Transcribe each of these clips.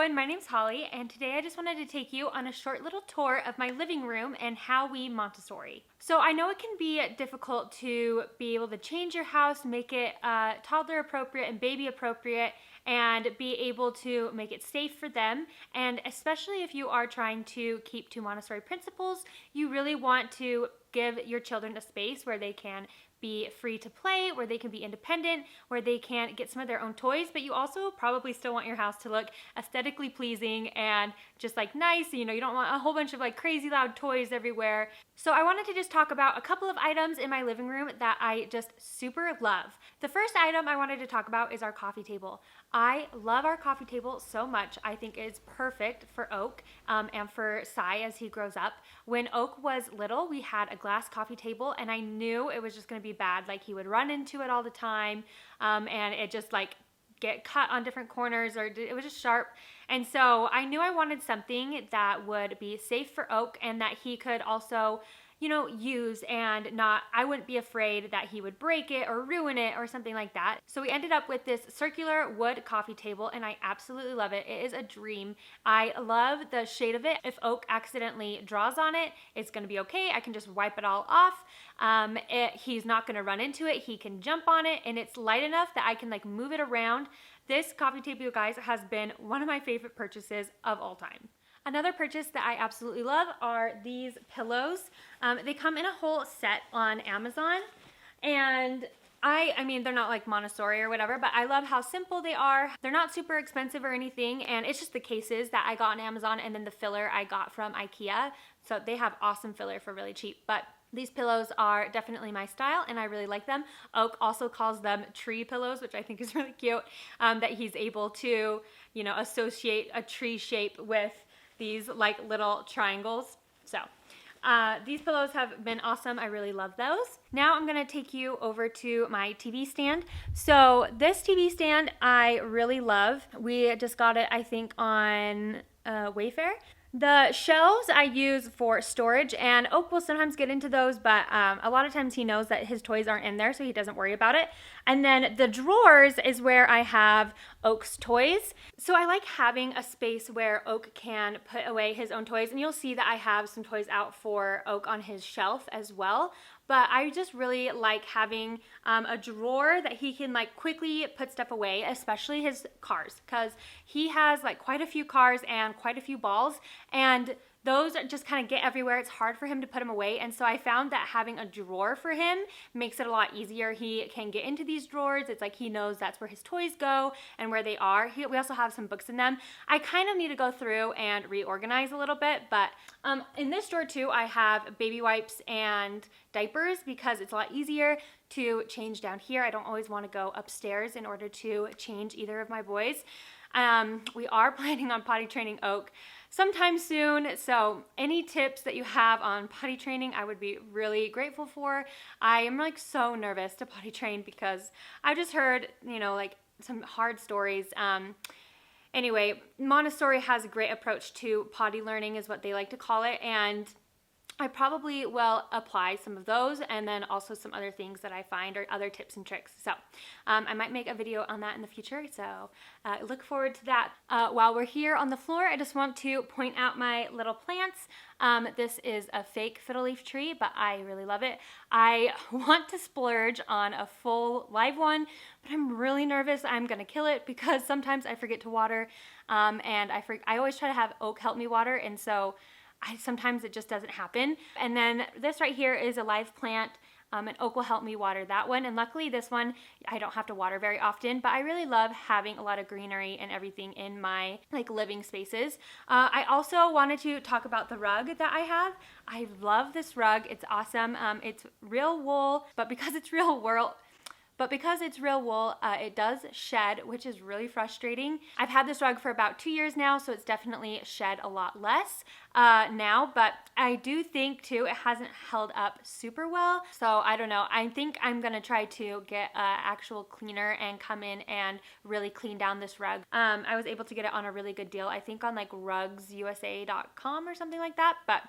everyone, my name's Holly, and today I just wanted to take you on a short little tour of my living room and how we Montessori. So I know it can be difficult to be able to change your house, make it toddler appropriate and baby appropriate, and be able to make it safe for them. And especially if you are trying to keep to Montessori principles, you really want to give your children a space where they can be free to play, where they can be independent, where they can get some of their own toys, but you also probably still want your house to look aesthetically pleasing and just like nice. You know, you don't want a whole bunch of like crazy loud toys everywhere. So I wanted to just talk about a couple of items in my living room that I just super love. The first item I wanted to talk about is our coffee table. I love our coffee table so much. I think it's perfect for Oak and for Sai as he grows up. When Oak was little, we had a glass coffee table, and I knew it was just going to be bad. Like, he would run into it all the time, and it just like get cut on different corners, or it was just sharp. And so I knew I wanted something that would be safe for Oak and that he could also, you know, use, and I wouldn't be afraid that he would break it or ruin it or something like that. So we ended up with this circular wood coffee table, and I absolutely love it. It is a dream. I love the shade of it. If Oak accidentally draws on it, it's gonna be okay. I can just wipe it all off. He's not gonna run into it. He can jump on it, and it's light enough that I can like move it around. This coffee table, you guys, has been one of my favorite purchases of all time. Another purchase that I absolutely love are these pillows. They come in a whole set on Amazon, and I mean, they're not like Montessori or whatever, but I love how simple they are. They're not super expensive or anything, and it's just the cases that I got on Amazon and then the filler I got from IKEA. So they have awesome filler for really cheap, but these pillows are definitely my style, and I really like them. Oak also calls them tree pillows, which I think is really cute, that he's able to, you know, associate a tree shape with these like little triangles. So these pillows have been awesome. I really love those. Now I'm gonna take you over to my TV stand. So this TV stand I really love. We just got it, I think, on Wayfair. The shelves I use for storage, and Oak will sometimes get into those, but a lot of times he knows that his toys aren't in there, so he doesn't worry about it. And then the drawers is where I have Oak's toys. So I like having a space where Oak can put away his own toys, and you'll see that I have some toys out for Oak on his shelf as well. But I just really like having a drawer that he can like quickly put stuff away, especially his cars, because he has like quite a few cars and quite a few balls, and those just kind of get everywhere. It's hard for him to put them away, and so I found that having a drawer for him makes it a lot easier. He can get into these drawers. It's like he knows that's where his toys go and where they are. We also have some books in them. I kind of need to go through and reorganize a little bit, but in this drawer too, I have baby wipes and diapers because it's a lot easier to change down here. I don't always want to go upstairs in order to change either of my boys. We are planning on potty training Oak sometime soon, so any tips that you have on potty training, I would be really grateful for. I am like so nervous to potty train because I just heard, you know, like some hard stories. Anyway, Montessori has a great approach to potty learning is what they like to call it, and I probably will apply some of those, and then also some other things that I find or other tips and tricks. So I might make a video on that in the future, so look forward to that. While we're here on the floor, I just want to point out my little plants. This is a fake fiddle leaf tree, but I really love it. I want to splurge on a full live one, but I'm really nervous I'm gonna kill it because sometimes I forget to water, and I always try to have Oak help me water, and so sometimes it just doesn't happen. And then this right here is a live plant, and Oak will help me water that one. And luckily this one, I don't have to water very often, but I really love having a lot of greenery and everything in my like living spaces. I also wanted to talk about the rug that I have. I love this rug. It's awesome. It's real wool, but because it's real wool, it does shed, which is really frustrating. I've had this rug for about 2 years now, so it's definitely shed a lot less now, but I do think too it hasn't held up super well. So I don't know. I think I'm gonna try to get an actual cleaner and come in and really clean down this rug. I was able to get it on a really good deal, I think on like rugsusa.com or something like that, but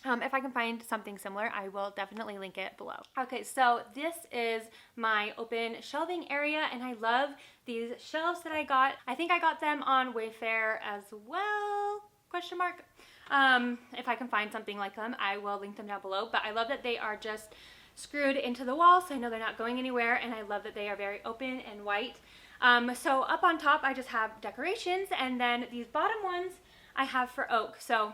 If I can find something similar, I will definitely link it below. Okay, so this is my open shelving area, and I love these shelves that I got. I think I got them on Wayfair as well, question mark. If I can find something like them, I will link them down below, but I love that they are just screwed into the wall, so I know they're not going anywhere, and I love that they are very open and white. So up on top, I just have decorations, and then these bottom ones I have for Oak. So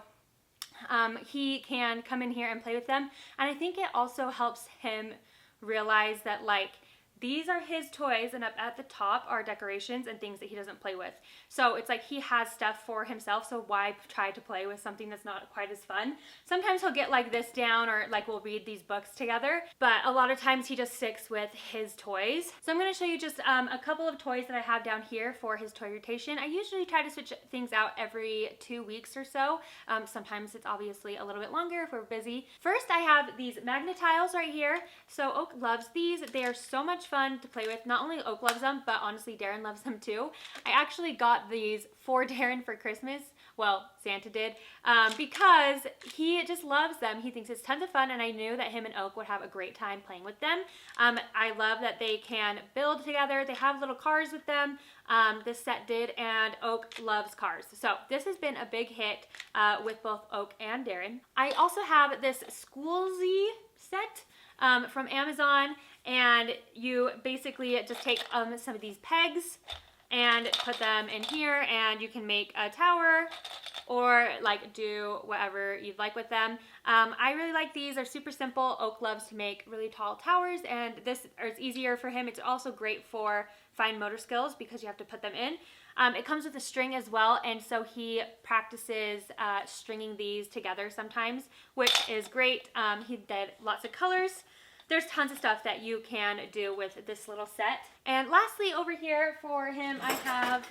he can come in here and play with them. And I think it also helps him realize that, like, these are his toys, and up at the top are decorations and things that he doesn't play with. So it's like he has stuff for himself, so why try to play with something that's not quite as fun? Sometimes he'll get like this down, or like we'll read these books together, but a lot of times he just sticks with his toys. So I'm going to show you just a couple of toys that I have down here for his toy rotation. I usually try to switch things out every 2 weeks or so. Sometimes it's obviously a little bit longer if we're busy. First, I have these Magna Tiles right here. So Oak loves these. They are so much fun to play with. Not only Oak loves them, but honestly Darren loves them too. I actually got these for Darren for Christmas. Well, Santa did, because he just loves them. He thinks it's tons of fun, and I knew that him and Oak would have a great time playing with them. I love that they can build together. They have little cars with them. This set did, and Oak loves cars. So this has been a big hit with both Oak and Darren. I also have this Schoolsy set from Amazon, and you basically just take some of these pegs and put them in here, and you can make a tower or like do whatever you'd like with them. I really like these. They're super simple. Oak loves to make really tall towers, and this is easier for him. It's also great for fine motor skills because you have to put them in. It comes with a string as well, and so he practices stringing these together sometimes, which is great. He did lots of colors. There's tons of stuff that you can do with this little set. And lastly, over here for him, I have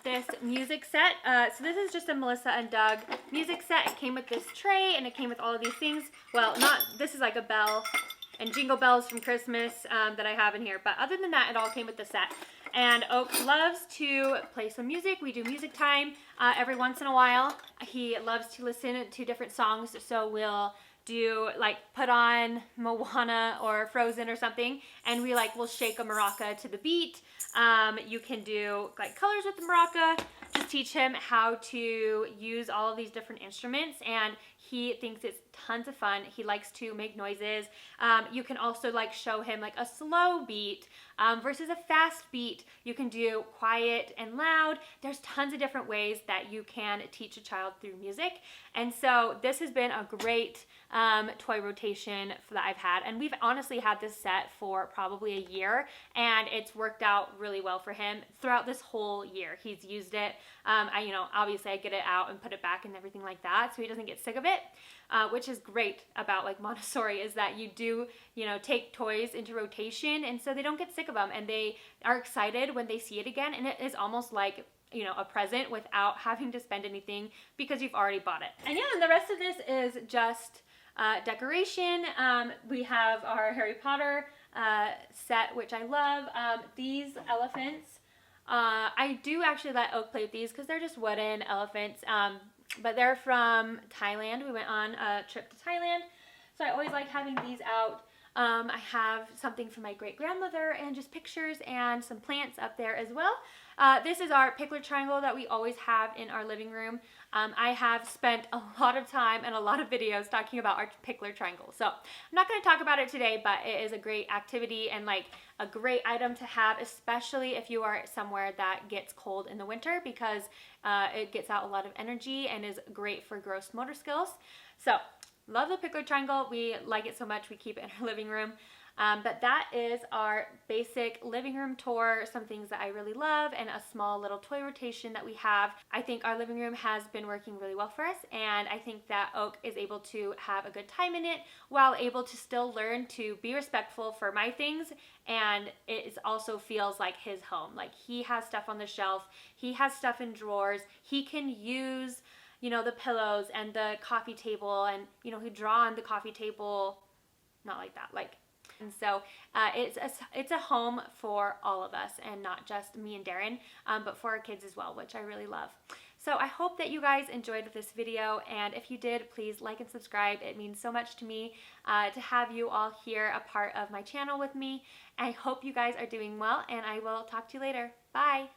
this music set. So this is just a Melissa and Doug music set. It came with this tray, and it came with all of these things. Well, this is like a bell and jingle bells from Christmas that I have in here. But other than that, it all came with the set. And Oak loves to play some music. We do music time every once in a while. He loves to listen to different songs, so we'll do like put on Moana or Frozen or something, and we'll shake a maraca to the beat. You can do like colors with the maraca. Just teach him how to use all of these different instruments, and he thinks it's tons of fun. He likes to make noises. You can also like show him like a slow beat versus a fast beat. You can do quiet and loud. There's tons of different ways that you can teach a child through music. And so this has been a great toy rotation that I've had. And we've honestly had this set for probably a year, and it's worked out really well for him throughout this whole year. He's used it. Obviously I get it out and put it back and everything like that, so he doesn't get sick of it. Which is great about like Montessori, is that you do, take toys into rotation, and so they don't get sick of them, and they are excited when they see it again, and it is almost like, a present without having to spend anything because you've already bought it. And and the rest of this is just decoration. We have our Harry Potter set, which I love. These elephants, I do actually let Oak play with these because they're just wooden elephants. But they're from Thailand. We went on a trip to Thailand, so I always like having these out. I have something from my great-grandmother and just pictures and some plants up there as well. This is our pickler triangle that we always have in our living room. I have spent a lot of time and a lot of videos talking about our pickler triangle. So I'm not going to talk about it today, but it is a great activity and like a great item to have, especially if you are somewhere that gets cold in the winter, because it gets out a lot of energy and is great for gross motor skills. So love the pickler triangle. We like it so much we keep it in our living room. But that is our basic living room tour, some things that I really love, and a small little toy rotation that we have. I think our living room has been working really well for us, and I think that Oak is able to have a good time in it while able to still learn to be respectful for my things, and it also feels like his home. Like, he has stuff on the shelf, he has stuff in drawers, he can use, the pillows and the coffee table, and, he draw on the coffee table, not like that, and so it's a home for all of us, and not just me and Darren, but for our kids as well, which I really love. So I hope that you guys enjoyed this video, and if you did, please like and subscribe. It means so much to me to have you all here a part of my channel with me. I hope you guys are doing well, and I will talk to you later. Bye!